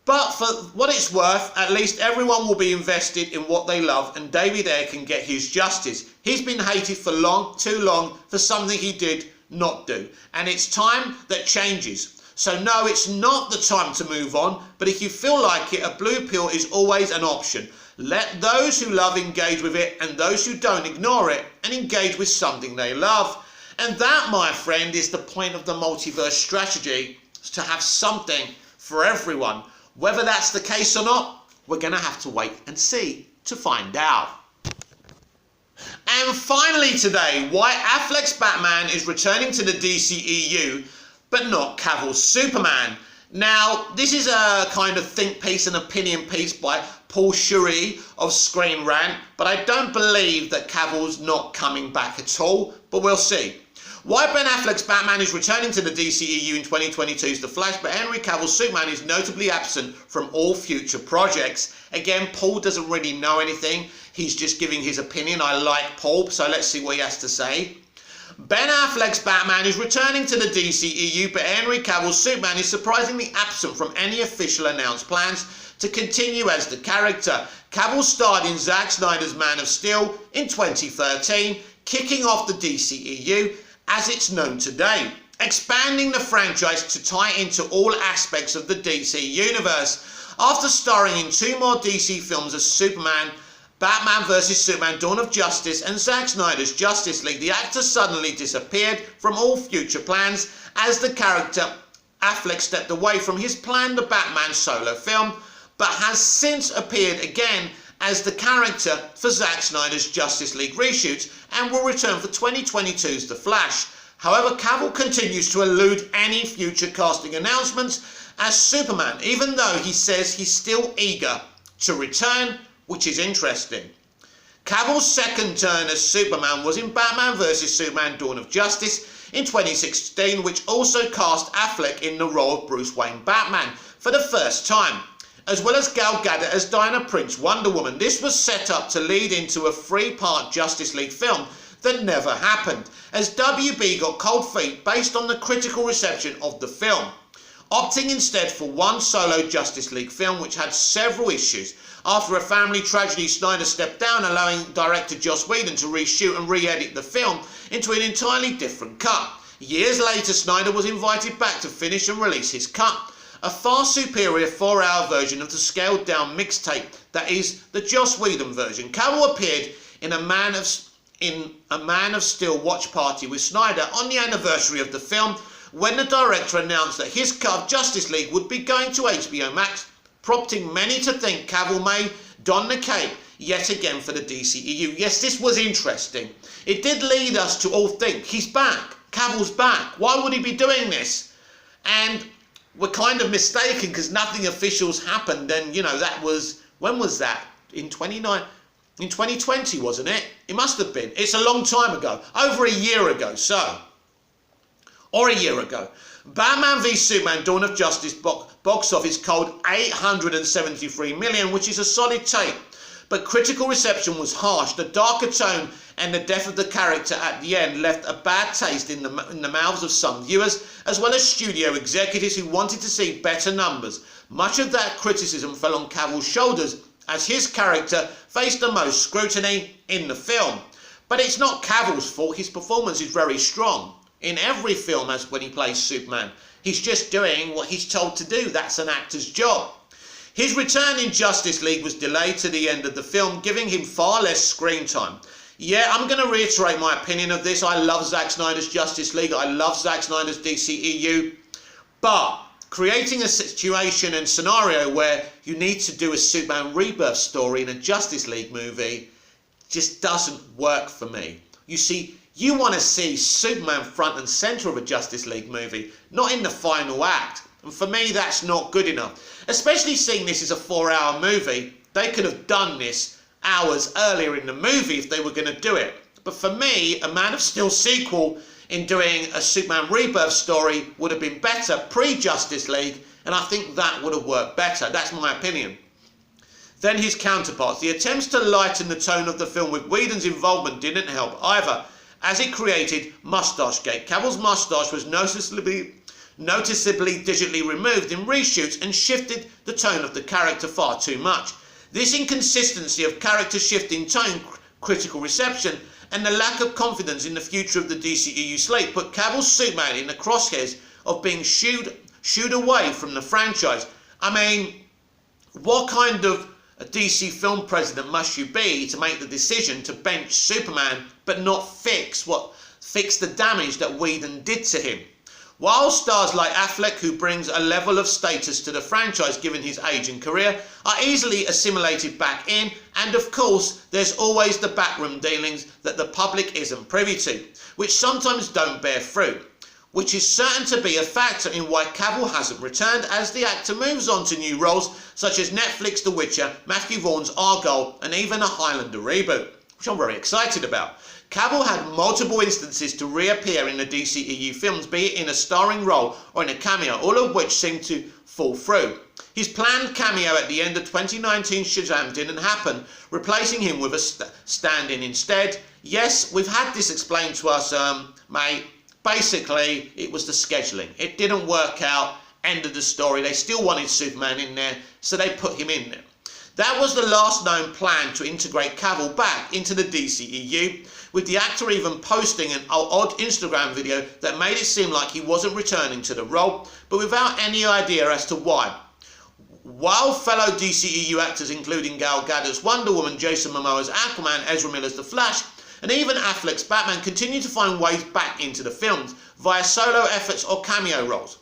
But for what it's worth, at least everyone will be invested in what they love and David Ayer can get his justice. He's been hated for too long for something he did not do. And it's time that changes. So no, it's not the time to move on, but if you feel like it, a blue pill is always an option. Let those who love engage with it and those who don't ignore it and engage with something they love. And that, my friend, is the point of the multiverse strategy, is to have something for everyone. Whether that's the case or not, we're going to have to wait and see to find out. And finally today, why Affleck's Batman is returning to the DCEU, but not Cavill's Superman. Now, this is a kind of think piece and opinion piece by Paul Cherie of Screen Rant, but I don't believe that Cavill's not coming back at all, but we'll see. Why Ben Affleck's Batman is returning to the DCEU in 2022's The Flash, but Henry Cavill's Superman is notably absent from all future projects. Again, Paul doesn't really know anything. He's just giving his opinion. I like Paul, so let's see what he has to say. Ben Affleck's Batman is returning to the DCEU, but Henry Cavill's Superman is surprisingly absent from any official announced plans to continue as the character. Cavill starred in Zack Snyder's Man of Steel in 2013, kicking off the DCEU as it's known today, expanding the franchise to tie into all aspects of the DC universe. After starring in 2 more DC films as Superman, Batman vs Superman Dawn of Justice and Zack Snyder's Justice League, the actor suddenly disappeared from all future plans as the character. Affleck stepped away from his planned Batman solo film, but has since appeared again as the character for Zack Snyder's Justice League reshoots and will return for 2022's The Flash. However, Cavill continues to elude any future casting announcements as Superman, even though he says he's still eager to return, which is interesting. Cavill's second turn as Superman was in Batman vs Superman Dawn of Justice in 2016, which also cast Affleck in the role of Bruce Wayne Batman for the first time, as well as Gal Gadot as Diana Prince Wonder Woman. This was set up to lead into a 3-part Justice League film that never happened, as WB got cold feet based on the critical reception of the film, opting instead for one solo Justice League film which had several issues. After a family tragedy, Snyder stepped down, allowing director Joss Whedon to reshoot and re-edit the film into an entirely different cut. Years later, Snyder was invited back to finish and release his cut, a far superior 4-hour version of the scaled down mixtape that is the Joss Whedon version. Cavill appeared in a Man of Steel watch party with Snyder on the anniversary of the film, when the director announced that his cut of Justice League would be going to HBO Max, prompting many to think Cavill may don the cape yet again for the DCEU. Yes, this was interesting. It did lead us to all think, he's back, Cavill's back, why would he be doing this? And we're kind of mistaken because nothing official's happened, and you know, that was, when was that? In 2020, wasn't it? It must have been. It's a long time ago, over a year ago, or a year ago. Batman v Superman Dawn of Justice box office culled $873 million, which is a solid take. But critical reception was harsh. The darker tone and the death of the character at the end left a bad taste in the mouths of some viewers, as well as studio executives who wanted to see better numbers. Much of that criticism fell on Cavill's shoulders, as his character faced the most scrutiny in the film. But it's not Cavill's fault. His performance is very strong in every film as when he plays Superman. He's just doing what he's told to do. That's an actor's job. His return in Justice League was delayed to the end of the film, giving him far less screen time. Yeah, I'm going to reiterate my opinion of this. I love Zack Snyder's Justice League. I love Zack Snyder's DCEU. But creating a situation and scenario where you need to do a Superman Rebirth story in a Justice League movie just doesn't work for me. You see, you want to see Superman front and centre of a Justice League movie, not in the final act. And for me, that's not good enough. Especially seeing this as a 4-hour movie. They could have done this hours earlier in the movie if they were going to do it. But for me, a Man of Steel sequel in doing a Superman Rebirth story would have been better pre-Justice League, and I think that would have worked better. That's my opinion. Then his counterparts. The attempts to lighten the tone of the film with Whedon's involvement didn't help either, as it created Moustache-gate. Cavill's moustache was noticeably digitally removed in reshoots and shifted the tone of the character far too much. This inconsistency of character shifting tone, critical reception, and the lack of confidence in the future of the DCEU slate put Cavill's Superman in the crosshairs of being shooed away from the franchise. I mean, what kind of a DC film president must you be to make the decision to bench Superman but not fix the damage that Whedon did to him? While stars like Affleck, who brings a level of status to the franchise given his age and career, are easily assimilated back in, and of course there's always the backroom dealings that the public isn't privy to, which sometimes don't bear fruit, which is certain to be a factor in why Cavill hasn't returned as the actor moves on to new roles such as Netflix The Witcher, Matthew Vaughn's Argyle, and even a Highlander reboot, which I'm very excited about. Cavill had multiple instances to reappear in the DCEU films, be it in a starring role or in a cameo, all of which seemed to fall through. His planned cameo at the end of 2019 Shazam didn't happen, replacing him with a stand-in instead. Yes, we've had this explained to us, mate. Basically, it was the scheduling. It didn't work out, end of the story. They still wanted Superman in there, so they put him in there. That was the last known plan to integrate Cavill back into the DCEU, with the actor even posting an odd Instagram video that made it seem like he wasn't returning to the role, but without any idea as to why. While fellow DCEU actors including Gal Gadot's Wonder Woman, Jason Momoa's Aquaman, Ezra Miller's The Flash, and even Affleck's Batman continue to find ways back into the films via solo efforts or cameo roles,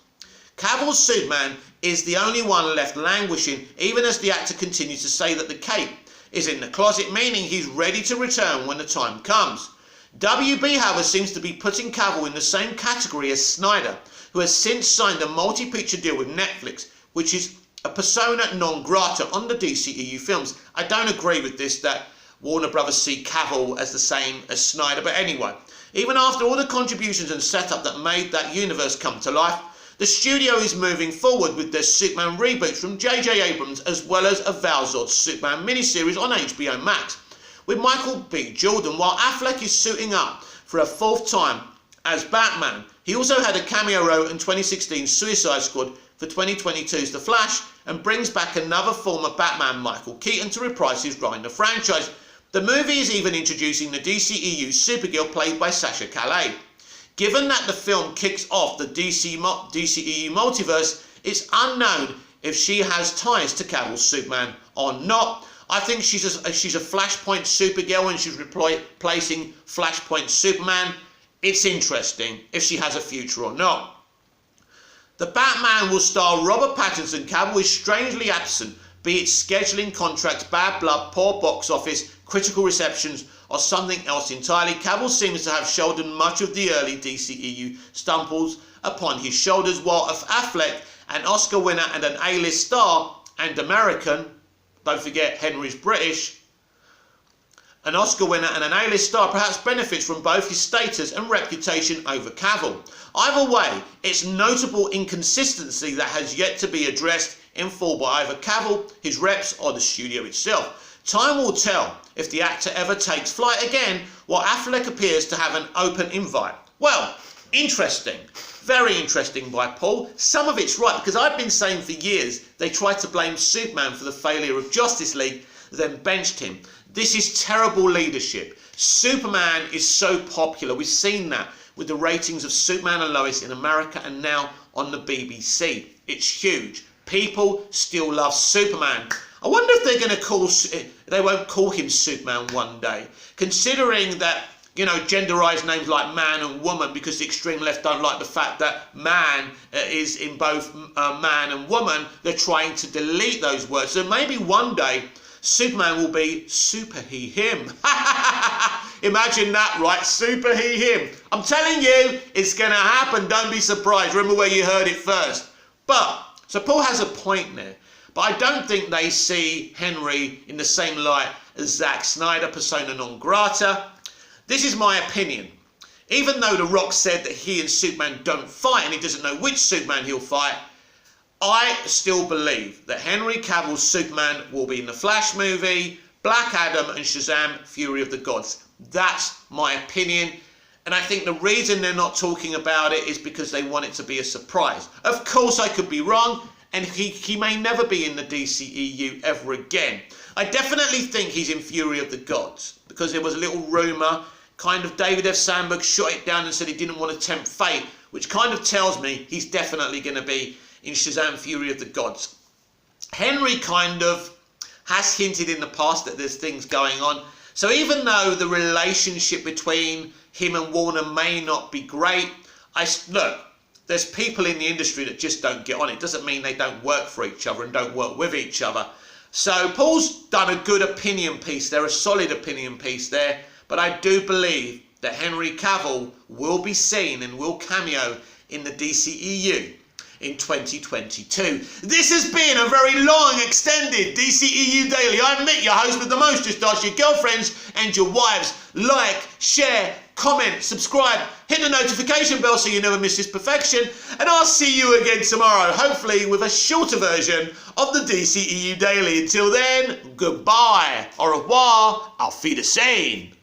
Cavill's Superman is the only one left languishing, even as the actor continues to say that the cape is in the closet, meaning he's ready to return when the time comes. WB, however, seems to be putting Cavill in the same category as Snyder, who has since signed a multi-picture deal with Netflix, which is a persona non grata on the DCEU films. I don't agree with this, that Warner Brothers see Cavill as the same as Snyder, but anyway, even after all the contributions and setup that made that universe come to life, the studio is moving forward with their Superman reboots from J.J. Abrams, as well as a Val Zod Superman miniseries on HBO Max, with Michael B. Jordan, while Affleck is suiting up for a fourth time as Batman. He also had a cameo role in 2016's Suicide Squad for 2022's The Flash, and brings back another former Batman, Michael Keaton, to reprise his role in the franchise. The movie is even introducing the DCEU Supergirl played by Sasha Calle. Given that the film kicks off the DCEU multiverse, it's unknown if she has ties to Cavill's Superman or not. I think she's a Flashpoint Supergirl and she's replacing Flashpoint Superman. It's interesting if she has a future or not. The Batman will star Robert Pattinson. Cavill is strangely absent, be it scheduling contracts, bad blood, poor box office, critical receptions, or something else entirely. Cavill seems to have shouldered much of the early DCEU stumbles upon his shoulders, while Affleck, an Oscar winner and an A-list star, and American, don't forget Henry's British, an Oscar winner and an A-list star, perhaps benefits from both his status and reputation over Cavill. Either way, it's notable inconsistency that has yet to be addressed in full by either Cavill, his reps, or the studio itself. Time will tell if the actor ever takes flight again, while Affleck appears to have an open invite. Well, interesting. Very interesting by Paul. Some of it's right, because I've been saying for years they tried to blame Superman for the failure of Justice League, then benched him. This is terrible leadership. Superman is so popular. We've seen that with the ratings of Superman and Lois in America and now on the BBC. It's huge. People still love Superman. I wonder if they're going to they won't call him Superman one day, considering that, you know, genderized names like man and woman, because the extreme left don't like the fact that man is in both man and woman. They're trying to delete those words. So maybe one day Superman will be super he him. Imagine that, right? Super he him. I'm telling you, it's going to happen. Don't be surprised. Remember where you heard it first. But, so Paul has a point there. But I don't think they see Henry in the same light as Zack Snyder, persona non grata. This is my opinion. Even though The Rock said that he and Superman don't fight and he doesn't know which Superman he'll fight, I still believe that Henry Cavill's Superman will be in the Flash movie, Black Adam and Shazam, Fury of the Gods. That's my opinion. And I think the reason they're not talking about it is because they want it to be a surprise. Of course, I could be wrong, and he may never be in the DCEU ever again. I definitely think he's in Fury of the Gods, because there was a little rumour, kind of David F. Sandberg shot it down and said he didn't want to tempt fate, which kind of tells me he's definitely going to be in Shazam Fury of the Gods. Henry kind of has hinted in the past that there's things going on. So even though the relationship between him and Warner may not be great, look, there's people in the industry that just don't get on. It doesn't mean they don't work for each other and don't work with each other. So Paul's done a good opinion piece there, a solid opinion piece there. But I do believe that Henry Cavill will be seen and will cameo in the DCEU in 2022. This has been a very long, extended DCEU Daily. I admit your host with the most. Just ask your girlfriends and your wives. Like, share, comment, subscribe, hit the notification bell so you never miss this perfection. And I'll see you again tomorrow, hopefully with a shorter version of the DCEU Daily. Until then, goodbye, au revoir, auf Wiedersehen.